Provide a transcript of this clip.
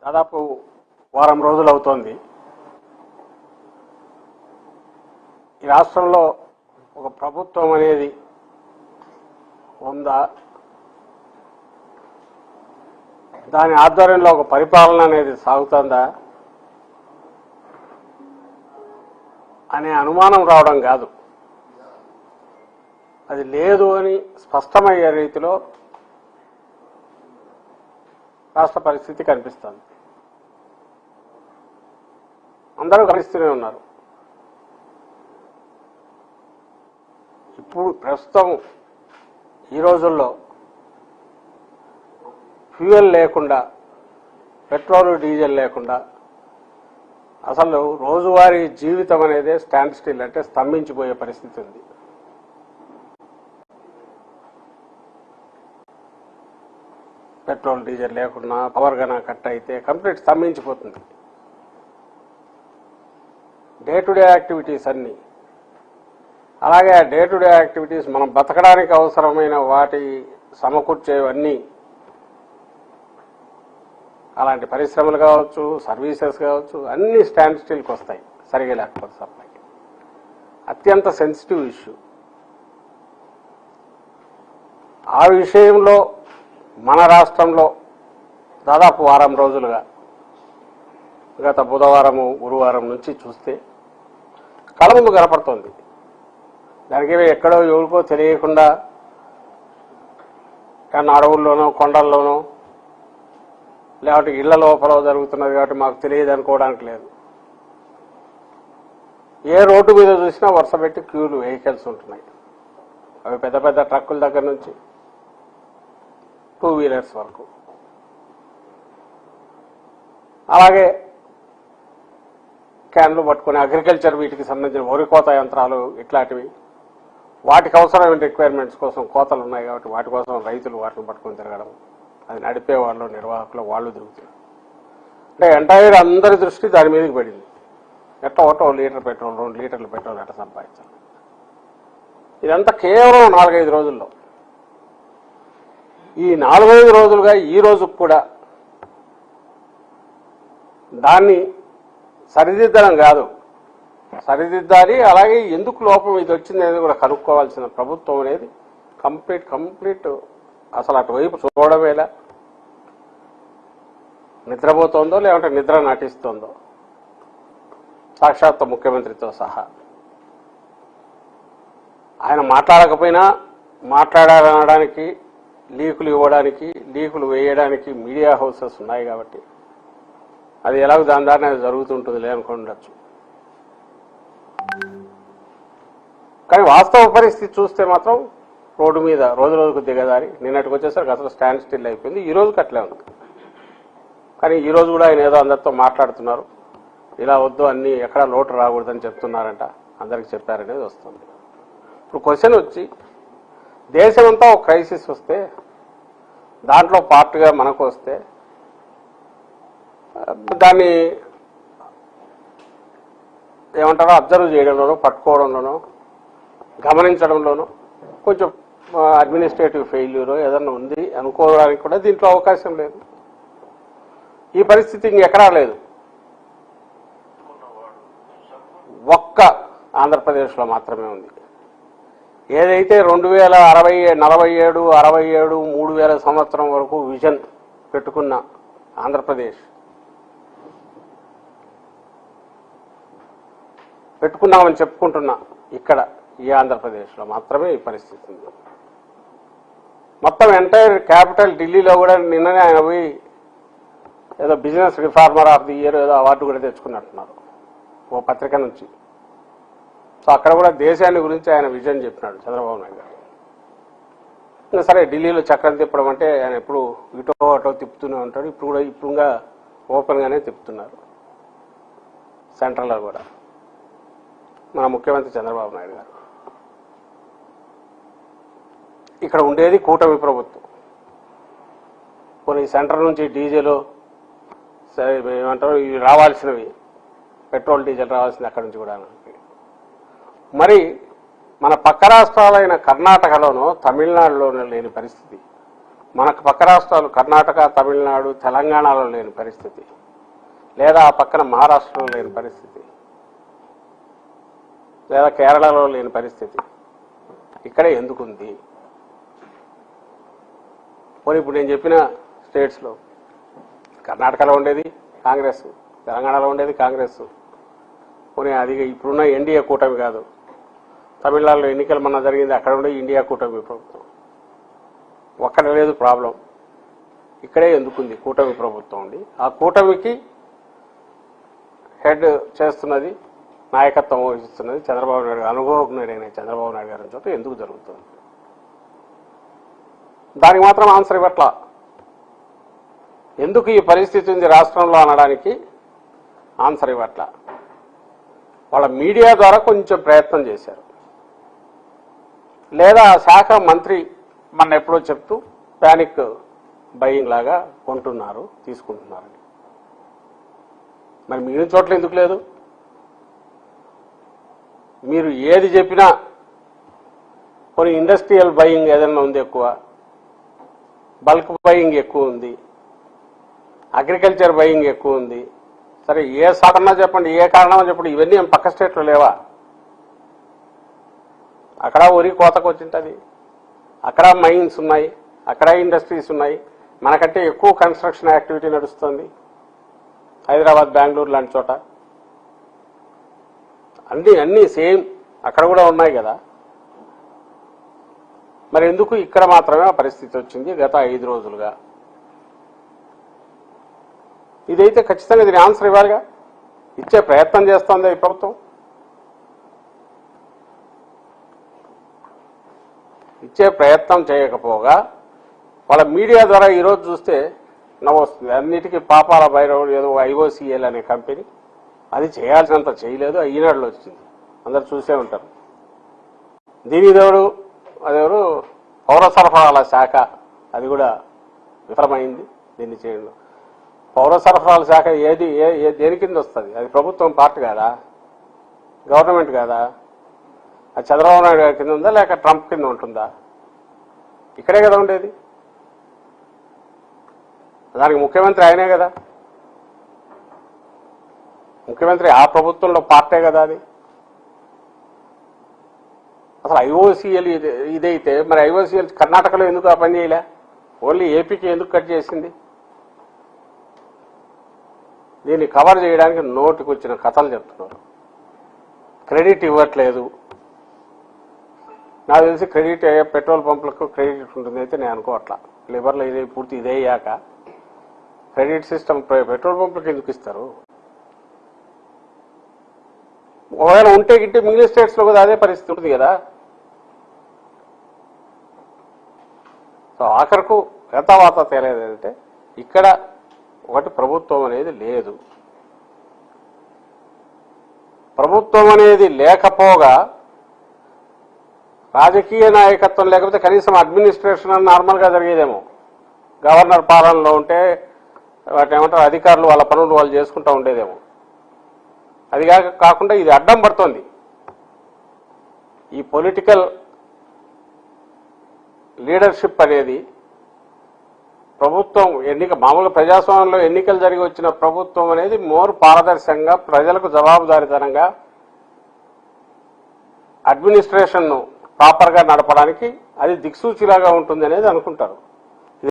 దాదాపు వారం రోజులు అవుతోంది. ఈ రాష్ట్రంలో ఒక ప్రభుత్వం అనేది ఉందా, దాని ఆధ్వర్యంలో ఒక పరిపాలన అనేది సాగుతుందా అనే అనుమానం రావడం కాదు, అది లేదు అని స్పష్టమయ్యే రీతిలో రాష్ట్ర పరిస్థితి కనిపిస్తుంది. అందరూ గమనిస్తూనే ఉన్నారు. ఇప్పుడు ప్రస్తుతం ఈ రోజుల్లో ఫ్యూయల్ లేకుండా, పెట్రోల్ డీజిల్ లేకుండా అసలు రోజువారీ జీవితం అనేది స్టాండ్ స్టిల్, అంటే స్తంభించిపోయే పరిస్థితి ఉంది. పెట్రోల్ డీజిల్ లేకుండా పవర్ గన కట్ అయితే కంప్లీట్ స్తంభించిపోతుంది. డే టు డే యాక్టివిటీస్ అన్నీ, అలాగే డే టు డే యాక్టివిటీస్ మనం బతకడానికి అవసరమైన వాటి సమకూర్చేవన్నీ, అలాంటి పరిశ్రమలు కావచ్చు, సర్వీసెస్ కావచ్చు, అన్నీ స్టాండ్ స్టిల్కి వస్తాయి సరిగా లేకపోతే సప్లై. అత్యంత సెన్సిటివ్ ఇష్యూ. ఆ విషయంలో మన రాష్ట్రంలో దాదాపు వారం రోజులుగా, గత బుధవారము గురువారం నుంచి చూస్తే కళ్ళ ముందు కనపడుతోంది. దానికి ఎక్కడో ఎవరికో తెలియకుండా కానీ అడవుల్లోనో కొండల్లోనో లేకపోతే ఇళ్ల లోపల జరుగుతున్నది కాబట్టి మాకు తెలియదు అనుకోవడానికి లేదు. ఏ రోడ్డు మీద చూసినా వరుస పెట్టి క్యూలు వెహికల్స్ ఉంటున్నాయి. అవి పెద్ద పెద్ద ట్రక్కుల దగ్గర నుంచి 2 వీలర్స్ వరకు. అలాగే క్యాన్లు పట్టుకుని అగ్రికల్చర్ వీటికి సంబంధించిన వరి కోత యంత్రాలు ఇట్లాంటివి, వాటికి అవసరమైన రిక్వైర్మెంట్స్ కోసం కోతలు ఉన్నాయి కాబట్టి వాటి కోసం రైతులు వాటిని పట్టుకొని తిరగడం, అది నడిపే వాళ్ళు, నిర్వాహకులు వాళ్ళు తిరుగుతున్నారు. అంటే ఎంటైర్ అందరి దృష్టి దాని మీదకి పడింది. ఎట్లా ఒకటో లీటర్ పెట్రోల్, 2 లీటర్ల పెట్రోల్ ఎట్లా సంపాదించాలి. ఇదంతా కేవలం 4-5 రోజుల్లో. ఈ 4-5 రోజులుగా ఈ రోజుకు కూడా దాన్ని సరిదిద్దడం కాదు, సరిదిద్దాలి. అలాగే ఎందుకు లోపం ఇది వచ్చింది అనేది కూడా కనుక్కోవాల్సిన ప్రభుత్వం అనేది కంప్లీట్ అసలు అటువైపు చూడవేలా, నిద్రపోతోందో లేదంటే నిద్ర నటిస్తోందో, సాక్షాత్ ముఖ్యమంత్రితో సహా. ఆయన మాట్లాడకపోయినా మాట్లాడాలనడానికి, లీకులు ఇవ్వడానికి, లీకులు వేయడానికి మీడియా హౌసెస్ ఉన్నాయి కాబట్టి అది ఎలాగో దాని దారిని జరుగుతుంటుంది లేనుకుండొచ్చు. కానీ వాస్తవ పరిస్థితి చూస్తే మాత్రం రోడ్డు మీద రోజు రోజుకు దిగదారి. నిన్నటికి వచ్చేసరికి అసలు స్టాండ్ స్టిల్ అయిపోయింది. ఈ రోజుకి అట్లే ఉంది. కానీ ఈ రోజు కూడా ఆయన ఏదో అందరితో మాట్లాడుతున్నారు. ఇలా వద్దు, అన్నీ ఎక్కడా లోటు రాకూడదని చెప్తున్నారంట, అందరికి చెప్పారనేది వస్తుంది. ఇప్పుడు క్వశ్చన్ వచ్చి, దేశమంతా ఒక క్రైసిస్ వస్తే దాంట్లో పార్ట్గా మనకు వస్తే దాన్ని ఏమంటారో అబ్జర్వ్ చేయడంలోనో, పట్టుకోవడంలోనో, గమనించడంలోనో కొంచెం అడ్మినిస్ట్రేటివ్ ఫెయిల్యూరో ఏదన్నా ఉంది అనుకోవడానికి కూడా దీంట్లో అవకాశం లేదు. ఈ పరిస్థితి ఇంకెక్కడా లేదు. ఒక్క ఆంధ్రప్రదేశ్లో మాత్రమే ఉంది. ఏదైతే 2060, 47, 67, 3000 సంవత్సరం వరకు విజన్ పెట్టుకున్న ఆంధ్రప్రదేశ్, పెట్టుకున్నామని చెప్పుకుంటున్నా ఇక్కడ ఈ ఆంధ్రప్రదేశ్లో మాత్రమే ఈ పరిస్థితి ఉంది. మొత్తం ఎంటైర్ క్యాపిటల్ ఢిల్లీలో కూడా నిన్ననే ఆయన పోయి ఏదో business reformer of the year ఏదో అవార్డు కూడా తెచ్చుకున్నట్టున్నారు ఓ పత్రిక నుంచి. సో అక్కడ కూడా దేశాన్ని గురించి ఆయన విజన్ చెప్పినాడు చంద్రబాబు నాయుడు గారు. ఇంకా సరే, ఢిల్లీలో చక్రం తిప్పడం అంటే ఆయన ఎప్పుడు ఇటో అటో తిప్పుతూనే ఉంటాడు. ఇప్పుడుగా ఓపెన్గానే తిప్పుతున్నారు. సెంట్రల్లో కూడా మన ముఖ్యమంత్రి చంద్రబాబు నాయుడు గారు. ఇక్కడ ఉండేది కూటమి ప్రభుత్వం. కొన్ని సెంటర్ నుంచి డీజిల్ ఏమంటారు ఇవి రావాల్సినవి, పెట్రోల్ డీజిల్ రావాల్సింది అక్కడి నుంచి కూడా. మరి మన పక్క రాష్ట్రాలైన కర్ణాటకలోనో తమిళనాడులోనో లేని పరిస్థితి మనకు పక్క రాష్ట్రాలు కర్ణాటక, తమిళనాడు, తెలంగాణలో లేని పరిస్థితి, లేదా ఆ పక్కన మహారాష్ట్రలో లేని పరిస్థితి, లేదా కేరళలో లేని పరిస్థితి ఇక్కడే ఎందుకుంది? పోనీ ఇప్పుడు నేను చెప్పిన స్టేట్స్లో కర్ణాటకలో ఉండేది కాంగ్రెస్, తెలంగాణలో ఉండేది కాంగ్రెస్, పోనీ అది ఇప్పుడున్న ఎన్డీఏ కూటమి కాదు, తమిళనాడులో ఎన్నికలు మొన్న జరిగింది, అక్కడ ఉండే ఇండియా కూటమి ప్రభుత్వం, ఒక్కడ లేదు ప్రాబ్లం, ఇక్కడే ఎందుకుంది కూటమి ప్రభుత్వం ఉండి? ఆ కూటమికి హెడ్ చేస్తున్నది, నాయకత్వం వహిస్తున్నది చంద్రబాబు నాయుడు, అనుభవజ్ఞుడైన చంద్రబాబు నాయుడు గారి చోట ఎందుకు జరుగుతుంది? దానికి మాత్రం ఆన్సర్ ఇవ్వట్లా. ఎందుకు ఈ పరిస్థితి ఉంది రాష్ట్రంలో అనడానికి ఆన్సర్ ఇవ్వట్లా. వాళ్ళ మీడియా ద్వారా కొంచెం ప్రయత్నం చేశారు, లేదా శాఖ మంత్రి మన ఎప్పుడో చెప్తూ ప్యానిక్ బయింగ్ లాగా కొంటున్నారు, తీసుకుంటున్నారని. మరి మిగిలిన చోట్ల ఎందుకు లేదు? మీరు ఏది చెప్పినా కొన్ని ఇండస్ట్రియల్ బయింగ్ ఏదైనా ఉంది ఎక్కువ, బల్క్ బయింగ్ ఎక్కువ ఉంది, అగ్రికల్చర్ బయింగ్ ఎక్కువ ఉంది. సరే ఏ సాధన చెప్పండి, ఏ కారణమో చెప్పండి, ఇవన్నీ పక్క స్టేట్లో లేవా? అక్కడ వరి కోతకు వచ్చింటుంది, అక్కడ మైన్స్ ఉన్నాయి, అక్కడ ఇండస్ట్రీస్ ఉన్నాయి, మనకంటే ఎక్కువ కన్స్ట్రక్షన్ యాక్టివిటీ నడుస్తుంది హైదరాబాద్, బెంగళూరు లాంటి చోట. అన్నీ సేమ్ అక్కడ కూడా ఉన్నాయి కదా. మరి ఎందుకు ఇక్కడ మాత్రమే ఆ పరిస్థితి వచ్చింది గత 5 రోజులుగా? ఇదైతే ఖచ్చితంగా దీని ఆన్సర్ ఇవ్వాలిగా. ఇచ్చే ప్రయత్నం చేస్తోంది ఈ ప్రభుత్వం? ఇచ్చే ప్రయత్నం చేయకపోగా వాళ్ళ మీడియా ద్వారా ఈరోజు చూస్తే నవ్వొస్తుంది. అన్నిటికీ పాపాల భైరవుడు ఏదో ఐఓసీఎల్ అనే కంపెనీ, అది చేయాల్సినంత చేయలేదు, ఈనాడులో వచ్చింది, అందరు చూసే ఉంటారు. దీని అదెవరు పౌర సరఫరాల శాఖ, అది కూడా విఫలమైంది దీన్ని చేయడం. పౌర సరఫరాల శాఖ దేని కింద వస్తుంది? అది ప్రభుత్వం పార్ట్ కాదా, గవర్నమెంట్ కాదా? అది చంద్రబాబు నాయుడు గారి కింద ఉందా లేక ట్రంప్ కింద ఉంటుందా? ఇక్కడే కదా ఉండేది, దానికి ముఖ్యమంత్రి ఆయనే కదా, ముఖ్యమంత్రి ఆ ప్రభుత్వంలో పార్టే కదా అది. అసలు ఐఓసీఎల్ ఇదైతే మరి ఐఓసీఎల్ కర్ణాటకలో ఎందుకు ఆ పని చేయలే? ఓన్లీ ఏపీకి ఎందుకు కట్ చేసింది? దీన్ని కవర్ చేయడానికి నోటికి వచ్చిన కథలు చెప్తున్నారు. క్రెడిట్ ఇవ్వట్లేదు. నాకు తెలిసి క్రెడిట్ పెట్రోల్ పంపులకు క్రెడిట్ ఉంటుంది అయితే నేను అనుకోవట్లా. లివర్లో ఇదే పూర్తి ఇదే అయ్యాక క్రెడిట్ సిస్టమ్ పెట్రోల్ పంపులకు ఎందుకు ఇస్తారు? ఒకవేళ ఉంటే గిట్టే మిగిలిన స్టేట్స్లో కూడా అదే పరిస్థితి ఉంటుంది కదా. సో ఆఖరకు యథావాత తేలేదంటే ఇక్కడ ఒకటి ప్రభుత్వం అనేది లేదు. ప్రభుత్వం అనేది లేకపోగా రాజకీయ నాయకత్వం లేకపోతే కనీసం అడ్మినిస్ట్రేషన్ నార్మల్గా జరిగేదేమో. గవర్నర్ పాలనలో ఉంటే వాటి ఏమంటారు అధికారులు వాళ్ళ పనులు వాళ్ళు చేసుకుంటూ ఉండేదేమో. అది కాకుండా ఇది అడ్డం పడుతోంది. ఈ పొలిటికల్ లీడర్షిప్ అనేది ప్రభుత్వం మామూలుగా ప్రజాస్వామ్యంలో ఎన్నికలు జరిగి వచ్చిన ప్రభుత్వం అనేది మోర్ పారదర్శకంగా ప్రజలకు జవాబుదారీతనంగా అడ్మినిస్ట్రేషన్ను ప్రాపర్గా నడపడానికి అది దిక్సూచిలాగా ఉంటుంది అనేది అనుకుంటారు.